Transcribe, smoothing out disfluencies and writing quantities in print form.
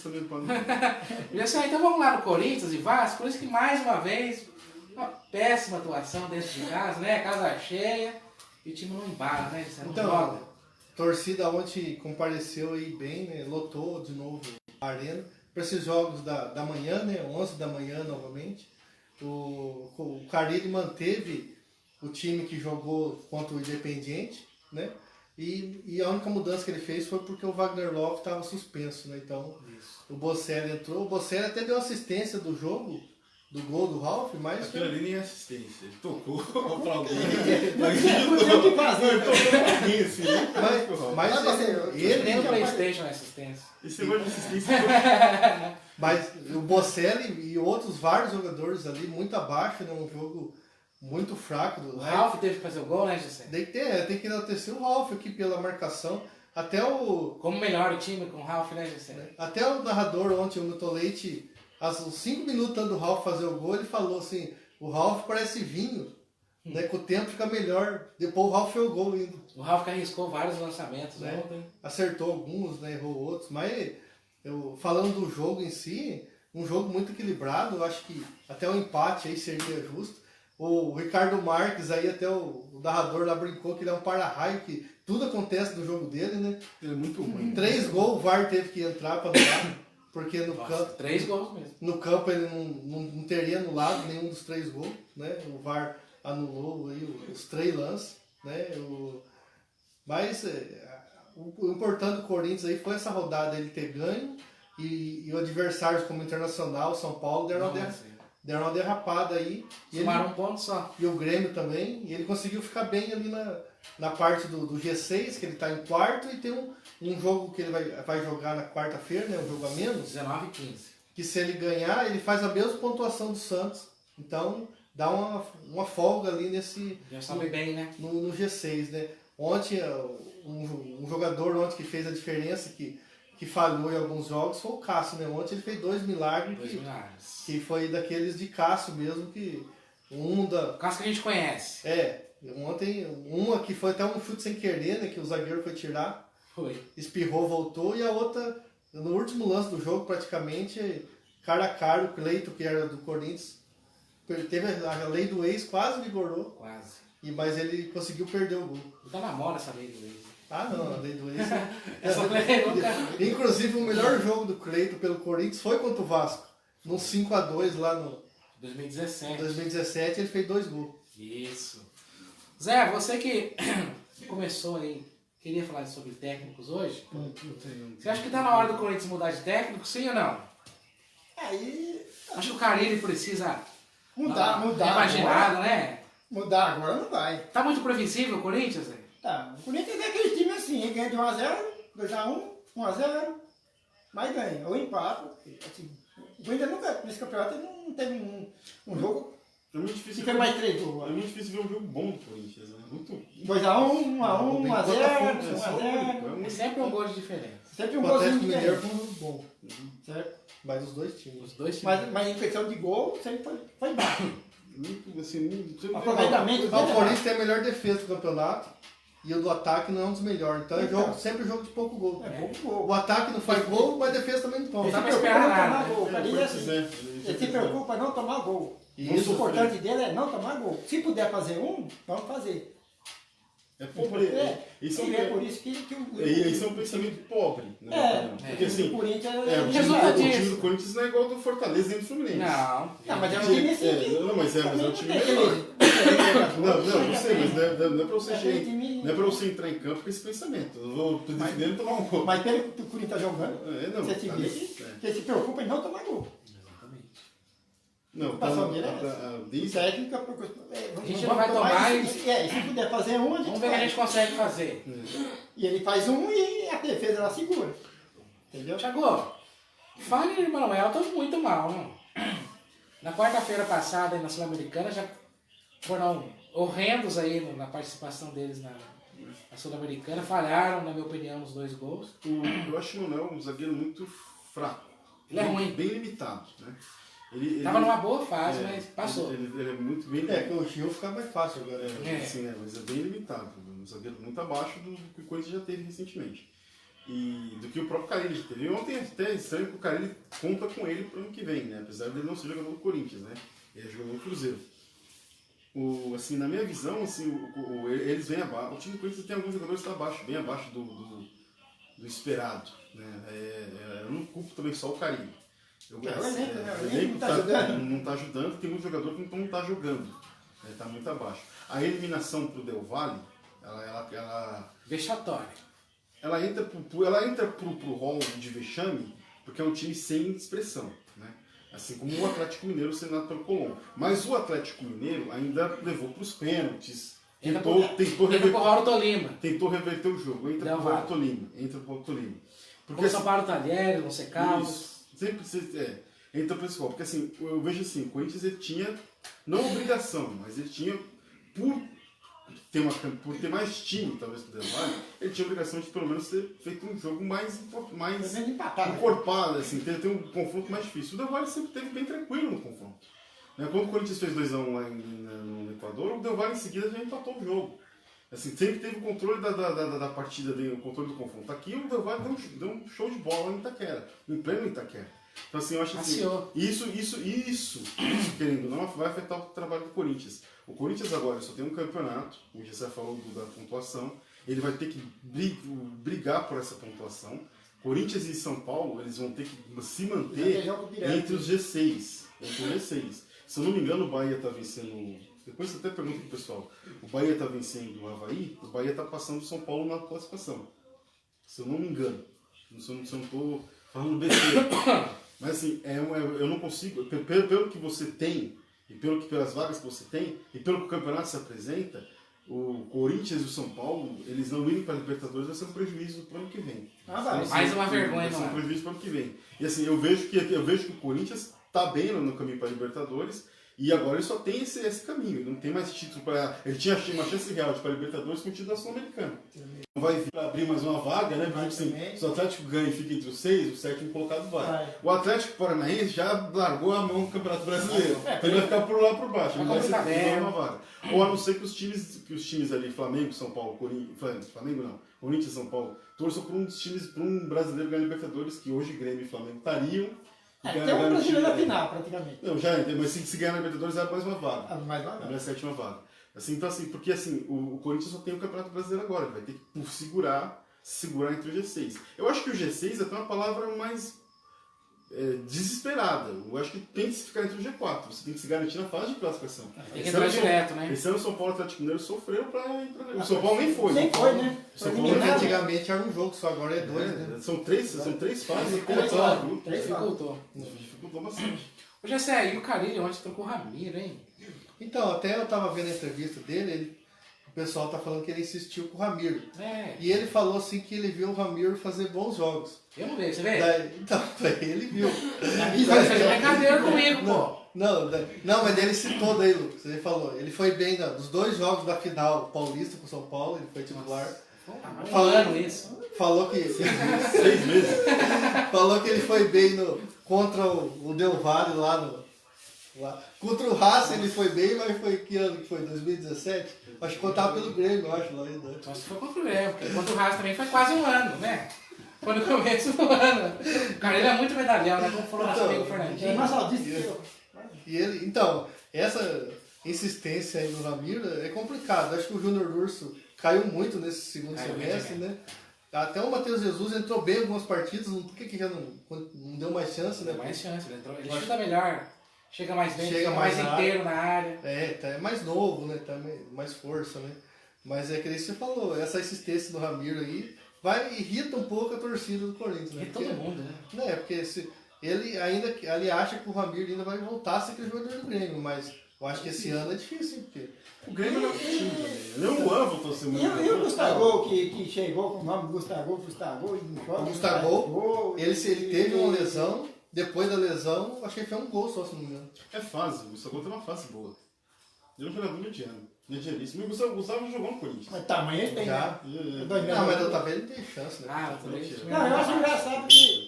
também podem. Então vamos lá no Corinthians e Vasco, por isso que mais uma vez, uma péssima atuação dentro de casa, né? Casa cheia e o time não embala, né? Você não Então, joga. Torcida ontem compareceu aí bem, né? Lotou de novo a arena. Para esses jogos da manhã, né? 11 da manhã novamente. O Carille manteve o time que jogou contra o Independiente, né? E a única mudança que ele fez foi porque o Wagner Love estava suspenso, né? Então o Bocelli entrou. O Bocelli até deu assistência do jogo, do gol do Ralf, mas... Aquilo ali nem é assistência. Ele tocou pra alguém. Mas não tem o que fazer. Ele tocou pra alguém, assim. Mas Nem no ele, Playstation é assistência. Esse negócio de assistência... mas o Bocelli e outros vários jogadores ali muito abaixo, né? Um jogo muito fraco. O Ralf teve que fazer o gol, né, José? Tem que enaltecer o Ralf aqui pela marcação. Até o melhor o time com o Ralf, né, José? Até o narrador ontem, o Milton Leite, aos 5 minutos antes do Ralf fazer o gol, ele falou assim, o Ralf parece vinho, né? Com o tempo fica melhor. Depois o Ralf fez o gol ainda. O Ralf que arriscou vários lançamentos ontem. Acertou alguns, né? Errou outros, mas falando do jogo em si, um jogo muito equilibrado, eu acho que até o empate aí seria justo. O Ricardo Marques aí, até o narrador lá brincou que ele é um para-raio, que tudo acontece no jogo dele, né? Ele é muito ruim. 3 gols, o VAR teve que entrar para anular, porque no campo... 3 gols mesmo. No campo ele não teria anulado nenhum dos 3 gols, né? O VAR anulou aí os 3 lances, né? Mas o importante do Corinthians aí foi essa rodada ele ter ganho e o adversário como Internacional, São Paulo, deram uma derrapada aí. Tomaram um ponto só. E o Grêmio também, e ele conseguiu ficar bem ali na parte do G6, que ele está em quarto, e tem um jogo que ele vai jogar na quarta-feira, né? Um jogo a menos. 19 e 15. Que se ele ganhar, ele faz a mesma pontuação do Santos. Então, dá uma folga ali nesse... Já sabe bem, né? No G6, né? Ontem, um jogador ontem que fez a diferença, que falhou em alguns jogos, foi o Cássio, né? Ontem ele fez 2 milagres. Que foi daqueles de Cássio mesmo, que o Cássio que a gente conhece. Ontem, uma que foi até um chute sem querer, né? Que o zagueiro foi tirar. Foi. Espirrou, voltou, e a outra, no último lance do jogo, praticamente, cara a cara, o Cleito, que era do Corinthians, teve a lei do ex, quase vigorou. Quase. Mas ele conseguiu perder o gol. Então namora essa lei do ex. Ah, não, a lei do ex. Essa lei nunca... Inclusive, o melhor jogo do Cleito pelo Corinthians foi contra o Vasco. No 5-2 lá no 2017. 2017 ele fez 2 gols. Isso. Zé, você que começou aí, queria falar sobre técnicos hoje? Você acha que tá na hora do Corinthians mudar de técnico, sim ou não? Aí... Acho que o Carille precisa mudar imaginado, agora, né? Mudar agora não vai. Tá muito previsível o Corinthians, Zé? Tá, o Corinthians é aquele time assim, ele ganha de 1x0, 2x1, 1x0, mas ganha, ou empata. Assim, o Corinthians nunca, nesse campeonato, ele não teve um jogo É muito difícil. que foi mais 3 gols. É muito difícil ver um jogo bom do Corinthians, né? Muito. 2x1, 1x1, 1x0, 1x0. É sempre um gol de diferença. Sempre um O golzinho Atlético Mineiro diferente. foi um jogo bom. Certo? Mas os dois times. Os dois times. Mas em questão de gol, sempre foi baixo. Muito, assim, Aproveitamento. O Corinthians tem a melhor defesa do campeonato e o do ataque não é um dos melhores. Então é sempre jogo de pouco gol. É pouco gol. O ataque não faz gol, mas a defesa também não toma. Ele se pra preocupa esperar em não nada, tomar né? gol. Ele é assim. Ele Ele se preocupa em não tomar gol. Isso, O importante dele é não tomar gol. Se puder fazer um, vamos fazer. É pobre. Isso é por isso que isso é um pensamento pobre. Né? Porque assim, o Corinthians o time do Corinthians não é igual ao do Fortaleza nem do Fluminense. Não, mas é um time assim. Mas é um time melhor. Não sei, mas não é pra você não é pra você entrar em campo com esse pensamento. Eu vou defender e tomar um gol. Mas pelo que o Corinthians tá jogando, você se vê que ele se preocupa em não tomar gol. Não, técnica, a gente não vai tomar e se puder fazer um, a gente vamos ver o que a gente consegue fazer. E ele faz um e a defesa ela segura. Entendeu? Thiago, fale, Manuel, eu tô muito mal, não? Na quarta-feira passada, na Sul-Americana, já foram horrendos aí na participação deles na Sul-Americana. Falharam, na minha opinião, nos 2 gols. Eu acho o Manuel um zagueiro muito fraco. Ele é ruim. Bem limitado, né? Tava numa boa fase, mas passou. Ele é muito bem. Que o Gil fica mais fácil agora. Sim, mas é bem limitado. Um zagueiro muito abaixo do que o Corinthians já teve recentemente. do que o próprio Carille teve. Ontem até estranho que o Carille conta com ele para o ano que vem, né? Apesar de ele não ser jogador do Corinthians, né? Ele é jogador do Cruzeiro. Assim, na minha visão, assim, eles vêm abaixo. O time do Corinthians tem alguns jogadores que estão abaixo, bem abaixo do esperado, né? Eu não culpo também só o Carille. O elenco não está ajudando, tem muito jogador que não está jogando. Está muito abaixo. A eliminação para o Del Valle, ela vexatória. Ela entra pro rol de vexame porque é um time sem expressão, né? Assim como o Atlético Mineiro sendo eliminado pelo Colombo. Mas o Atlético Mineiro ainda levou para os pênaltis. Tentou reverter o jogo. Entra pro Alto Tolima. Porque São Paulo Talheres, não sei Caldas. Sempre entra pro escopo. Porque assim, eu vejo assim, o Corinthians ele tinha, não obrigação, mas ele tinha, por ter mais time, talvez, que o Del Valle, ele tinha a obrigação de pelo menos ter feito um jogo mais encorpado, assim, ter um confronto mais difícil. O Del Valle sempre esteve bem tranquilo no confronto. Quando o Corinthians fez 2-1 lá no Equador, o Del Valle em seguida já empatou o jogo. Assim, sempre teve o controle da partida, o controle do confronto. Aqui o Del Valle deu um show de bola em Itaquera, em pleno Itaquera. Então assim, eu acho assim, isso, querendo ou não, vai afetar o trabalho do Corinthians. O Corinthians agora só tem um campeonato, o Gessé falou da pontuação, ele vai ter que brigar por essa pontuação. Corinthians e São Paulo, eles vão ter que se manter entre os G6. Se eu não me engano, o Bahia está vencendo. Depois você até pergunta pro pessoal. O Bahia está vencendo o Avaí, o Bahia está passando o São Paulo na classificação. Se eu não me engano. Se eu não estou falando besteira. Mas assim, eu não consigo. Pelo que você tem, e pelas vagas que você tem, e pelo que o campeonato se apresenta, o Corinthians e o São Paulo, eles não irem para a Libertadores, vai ser um prejuízo para o ano que vem. Mais uma vergonha, vai ser um prejuízo para o ano que vem. E assim, eu vejo que o Corinthians está bem no caminho para a Libertadores, e agora ele só tem esse caminho. Ele não tem mais título para. Ele tinha uma chance real de ir para a Libertadores com o título da Sul-Americana. Não vai vir para abrir mais uma vaga, né? Porque assim, se o Atlético ganha e fica entre os 6, o sétimo colocado vai. O Atlético Paranaense já largou a mão do Campeonato Brasileiro. Então ele vai ficar por lá por baixo. Ele vai ser uma vaga. Ou a não ser que os times ali, Flamengo, São Paulo, Corinthians e São Paulo, torçam por um brasileiro ganhar Libertadores, que hoje Grêmio e Flamengo estariam. Tem um brasileiro na final, praticamente. Não, mas se ganhar na Libertadores é mais uma vaga. É a sétima vaga. Assim, então, assim, porque assim, o Corinthians só tem o Campeonato Brasileiro agora, ele vai ter que segurar entre o G6. Eu acho que o G6 é até uma palavra mais desesperada. Eu acho que tem que ficar entre o G4. Você tem que se garantir na fase de classificação. Tem que entrar direto, né? Esse ano o São Paulo e o Atlético Mineiro sofreram para entrar. O São Paulo nem foi. Nem foi, né? Antigamente era um jogo, só agora é 2, né? São três fases. Dificultou bastante. Ô Gessé, e o Carille ontem trocou o Ramiro, hein? Então, até eu tava vendo a entrevista dele, o pessoal tá falando que ele insistiu com o Ramiro. E ele falou assim que ele viu o Ramiro fazer bons jogos. Eu não vejo, você vê? Então, ele viu. Vai fazer brincadeira comigo, pô. Não, mas ele citou daí, Lucas. Ele falou, ele foi bem dos 2 jogos da final paulista com o São Paulo, ele foi titular. Falando isso. Falou que 6 meses. Falou que ele foi bem contra o Del Valle lá. Contra o Racing ele foi bem, mas foi que ano que foi? 2017? Acho que contava pelo Grêmio, eu acho, lá ainda. Acho que foi contra o Grêmio, porque contra o Racing também foi quase um ano, né? Foi no começo do ano. O cara, ele é muito medalhão, né? Como falou nosso amigo Fernandinho. E ele, então, essa insistência aí do Ramiro é complicado. Acho que o Júnior Urso caiu muito nesse segundo semestre, né? Até o Matheus Jesus entrou bem em algumas partidas, por que já não deu mais chance, né? Deu mais chance, ele chuta melhor, chega mais dentro, chega mais inteiro na área. É mais novo, né? Tá mais força, né? Mas é que nem você falou, essa insistência do Ramiro aí irrita um pouco a torcida do Corinthians, né? E todo mundo, né? Porque ele acha que o Ramiro ainda vai voltar a ser aquele jogador do Grêmio, mas eu acho que esse ano é difícil, porque o Grêmio não é time também. Nem o ano voltou a ser muito. E o Gustavo, que chegou com o nome Gustavo, o Gustavo, ele teve uma lesão, depois da lesão, acho que ele fez um gol só, se não me engano. É fase, o Gustavo tem uma fase boa. Ele é um jogador medianíssimo. E o Gustavo jogou no Corinthians. Mas tamanho ele tem, já. né? Não, mas eu também não tem chance, né? Não, eu acho engraçado que